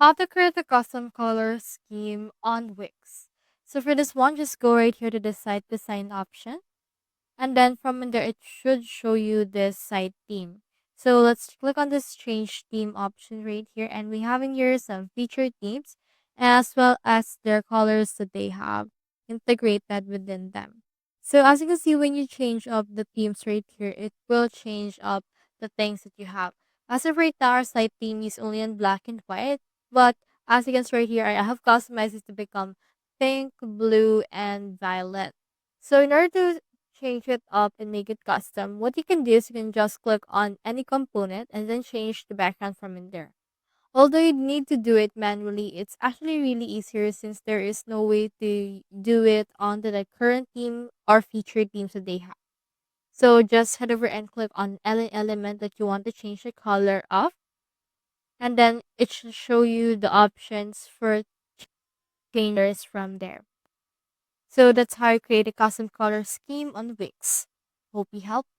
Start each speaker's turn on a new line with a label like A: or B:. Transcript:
A: How to create a custom color scheme on Wix. So for this one, just go right here to the site design option. And then from in there, it should show you this site theme. So let's click on this change theme option right here. And we have in here some featured themes as well as their colors that they have integrated within them. So as you can see, when you change up the themes right here, it will change up the things that you have. As of right now, our site theme is only in black and white. But as you can see right here, I have customized it to become pink, blue, and violet. So in order to change it up and make it custom, what you can do is you can just click on any component and then change the background from in there. Although you need to do it manually, it's actually really easier since there is no way to do it on the current theme or featured themes that they have. So just head over and click on any element that you want to change the color of, and then it should show you the options for changes from there. So that's how you create a custom color scheme on Wix. Hope you helped.